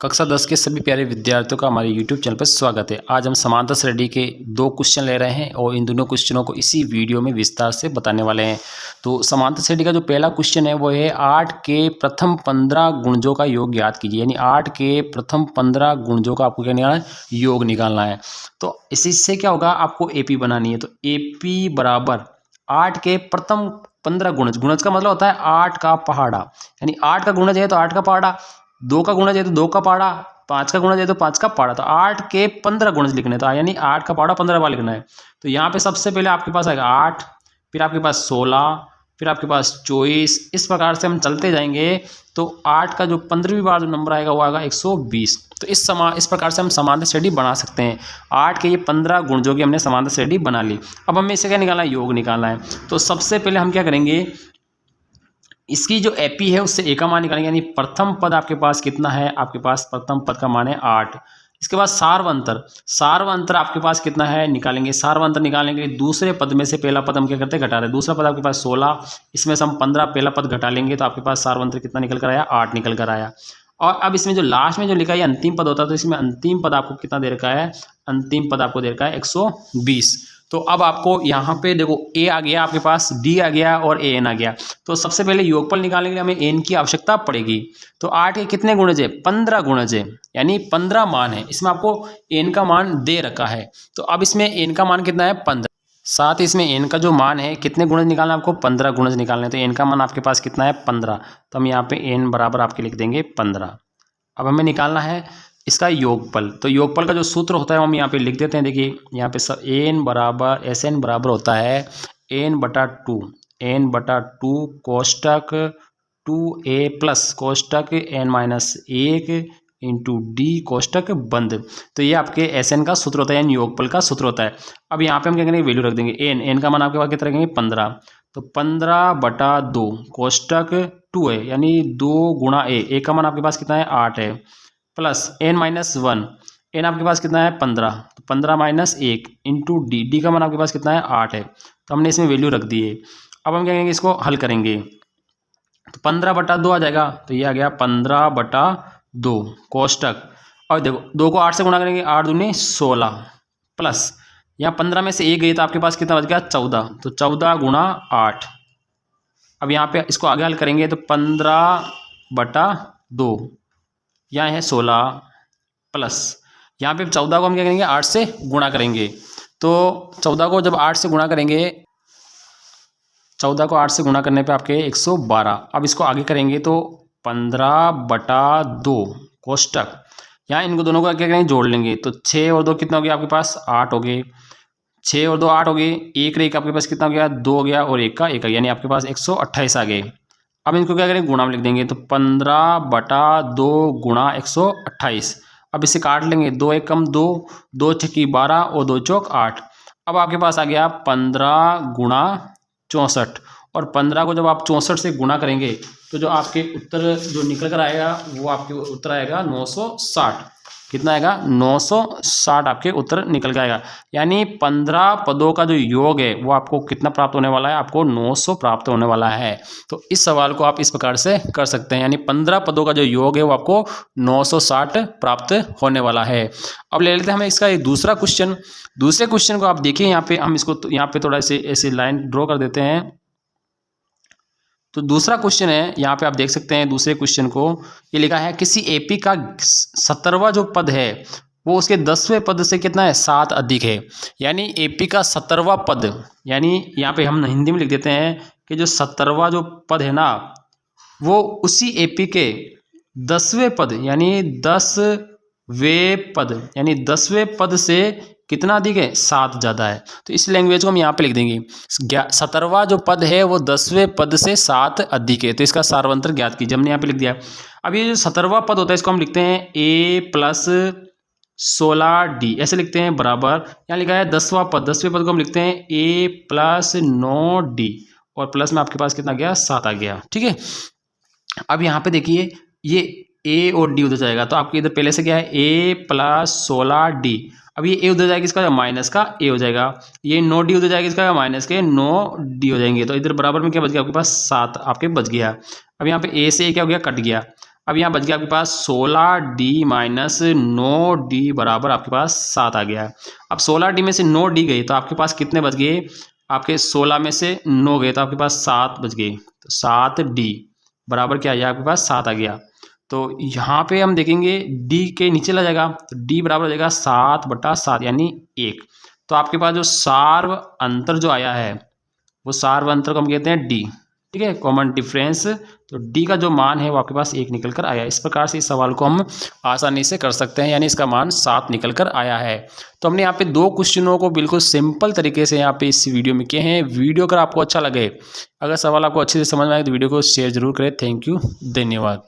कक्षा 10 के सभी प्यारे विद्यार्थियों का हमारे YouTube चैनल पर स्वागत है। आज हम समांतर श्रेणी के 2 क्वेश्चन ले रहे हैं और इन दोनों क्वेश्चनों को इसी वीडियो में विस्तार से बताने वाले हैं। तो समांतर श्रेणी का जो पहला क्वेश्चन है वो है 8 के प्रथम 15 गुणजों का योग ज्ञात कीजिए। यानी 8 के प्रथम 15 गुणजों का आपको क्या निकालना है, योग निकालना है। तो इससे क्या होगा, आपको AP बनानी है। तो AP बराबर 8 के प्रथम 15 गुणज। गुणज का मतलब होता है 8 का पहाड़ा। यानी 8 का गुणज है तो 8 का पहाड़ा, 2 का गुणज है तो 2 का पहाड़ा, 5 का गुणज है तो 5 का पहाड़ा। तो 8 के 15 गुणज लिखने, तो यानी 8 का पहाड़ा 15 बार लिखना है। तो यहाँ पे सबसे पहले आपके पास आएगा 8, फिर आपके पास 16, फिर आपके पास 24। इस प्रकार से हम चलते जाएंगे तो 8 का जो 15वीं बार जो नंबर आएगा वो आएगा 120। तो इस प्रकार से हम समांतर श्रेणी बना सकते हैं। 8 के ये 15 गुणजों की हमने समांतर श्रेणी बना ली। अब हमें इसे क्या निकालना है, योग निकालना है। तो सबसे पहले हम क्या करेंगे, इसकी जो AP है उससे A का मान निकालेंगे। यानी प्रथम पद आपके पास कितना है, आपके पास प्रथम पद का मान है 8। इसके बाद सार्वअंतर आपके पास कितना है, निकालेंगे। सार्वअंतर निकालने के लिए दूसरे पद में से पहला पद हम क्या करते हैं, घटा रहे हैं। दूसरा पद आपके पास 16, इसमें से हम 15 पहला पद घटा लेंगे तो आपके पास सार्वअंतर कितना निकल कर आया, 8 निकल कर आया। और अब इसमें जो लास्ट में जो लिखा है अंतिम पद होता है, तो इसमें अंतिम पद आपको कितना दे रखा है, अंतिम पद आपको दे रखा है 120। तो अब आपको यहाँ पे देखो A आ गया, आपके पास D आ गया और AN आ गया। तो सबसे पहले योगफल निकालने के लिए हमें N की आवश्यकता पड़ेगी। तो 8 के कितने गुणज है, 15 गुणज है, यानी 15 मान है। इसमें आपको N का मान दे रखा है। तो अब इसमें N का मान कितना है, 15। साथ ही इसमें N का जो मान है, कितने गुणज निकालना है आपको, 15 गुणज निकालना है। तो N का मान आपके पास कितना है, 15। तो हम यहाँ पे N बराबर आपके लिख देंगे 15। अब हमें निकालना है इसका योगफल। तो योगफल का जो सूत्र होता है हम यहाँ पे लिख देते हैं। देखिए यहाँ पे सब N बराबर SN बराबर होता है N/2 कोष्टक 2A प्लस कोष्टक N-1 इंटू D कोष्टक बंद। तो ये आपके SN का सूत्र होता है, यानी योगफल का सूत्र होता है। अब यहाँ पे हम क्या करेंगे, वैल्यू रख देंगे। N का मान आपके पास कितना रखेंगे, 15। तो 15/2 कोष्टक 2 है, यानी 2 गुणा A का मान आपके पास कितना है, 8 है, प्लस N-1 N आपके पास कितना है, 15। तो 15-1 इंटू D का मान आपके पास कितना है, 8 है। तो हमने इसमें वैल्यू रख दी है। अब हम क्या करेंगे, इसको हल करेंगे। तो 15/2 आ जाएगा। तो ये आ गया 15/2 कोष्टक। और देखो 2 को 8 से गुणा करेंगे, 8 दूनी 16, प्लस यहाँ 15 में से 1 गई तो आपके पास कितना बच गया, 14। तो 14 गुणा 8। अब यहाँ पे इसको आगे हल करेंगे तो 15/2 यहाँ है 16, प्लस यहाँ पे 14 को हम क्या करेंगे, 8 से गुणा करेंगे। तो 14 को जब 8 से गुणा करेंगे, 14 को 8 से गुणा करने पे आपके 112। अब इसको आगे करेंगे तो 15/2 कोष्टक, यहाँ इनको दोनों को क्या करेंगे, जोड़ लेंगे। तो 6 और 2 कितना हो गया, आपके पास 8 हो गए। 6 और 2 8 हो गए। 1 और 1 आपके पास कितना हो गया, 2 हो गया, और 1 का 1 यानी आपके पास 128 आ गए। अब इनको क्या करेंगे, गुणा में लिख देंगे। तो 15/2 गुणा 128। अब इसे काट लेंगे, 2 1 कम 2, 2 6 12 और 2 चौक 8। अब आपके पास आ गया 15 गुणा 64। और 15 को जब आप 64 से गुणा करेंगे तो जो आपके उत्तर जो निकल कर आएगा वो आपके उत्तर आएगा 960। कितना आएगा, 960 आपके उत्तर निकल के आएगा। यानी 15 पदों का जो योग है वो आपको कितना प्राप्त होने वाला है, आपको 900 प्राप्त होने वाला है। तो इस सवाल को आप इस प्रकार से कर सकते हैं। यानी 15 पदों का जो योग है वो आपको 960 प्राप्त होने वाला है। अब ले लेते हैं हमें इसका एक दूसरा क्वेश्चन। दूसरे क्वेश्चन को आप देखिए, यहाँ पे हम इसको यहाँ पे थोड़ा ऐसे लाइन ड्रॉ कर देते हैं। तो दूसरा क्वेश्चन है, यहाँ पे आप देख सकते हैं दूसरे क्वेश्चन को। ये लिखा है किसी AP का 17वां जो पद है वो उसके 10वें पद से कितना है, 7 अधिक है। यानी AP का 17वां पद, यानी यहाँ पे हम हिंदी में लिख देते हैं कि जो 17वां जो पद है ना, वो उसी AP के 10वें पद यानी 10वें पद, यानी 10वें पद से कितना अधिक है, 7 ज़्यादा है। तो इस लैंग्वेज को हम यहाँ पे लिख देंगे। 17वां जो पद है वो 10वें पद से 7 अधिक है। तो इसका सार्वंतर ज्ञात कीजिए, हमने यहाँ पे लिख दिया। अब ये जो 17वां पद होता है इसको हम लिखते हैं A प्लस 16D, ऐसे लिखते हैं, बराबर यहाँ लिखा है 10वां पद, 10वें पद को हम लिखते हैं A प्लस 9D, और प्लस में आपके पास कितना गया, 7 आ गया। ठीक है। अब यहाँ पे देखिए ये A और D उधर जाएगा, तो आपके इधर पहले से क्या है, A प्लस 16D। अब ये A उधर जाएगा, इसका माइनस का A हो जाएगा। ये 9D उधर जाएगा, इसका माइनस के 9D हो जाएंगे। तो इधर बराबर में क्या बच गया, आपके पास 7 आपके बच गया। अब यहाँ पे A से A क्या हो गया, कट गया। अब यहाँ बच गया आपके पास 16D माइनस 9D बराबर आपके पास 7 आ गया है। अब 16D में से 9D गई तो आपके पास कितने बच गए, आपके 16 में से 9 गए तो आपके पास 7 बच गए। तो 7D बराबर क्या आ गया, आपके पास 7 आ गया। तो यहाँ पे हम देखेंगे D के नीचे लग जाएगा, तो D बराबर हो जाएगा 7/7 यानी 1। तो आपके पास जो सार्व अंतर जो आया है वो सार्व अंतर को हम कहते हैं D, ठीक है, कॉमन डिफरेंस। तो D का जो मान है वो आपके पास 1 निकल कर आया। इस प्रकार से इस सवाल को हम आसानी से कर सकते हैं, यानी इसका मान 7 निकल कर आया है। तो हमने यहाँ पे 2 क्वेश्चनों को बिल्कुल सिंपल तरीके से यहाँ पे इस वीडियो में किए हैं। वीडियो अगर आपको अच्छा लगे, अगर सवाल आपको अच्छे से समझ में आए तो वीडियो को शेयर जरूर करें। थैंक यू, धन्यवाद।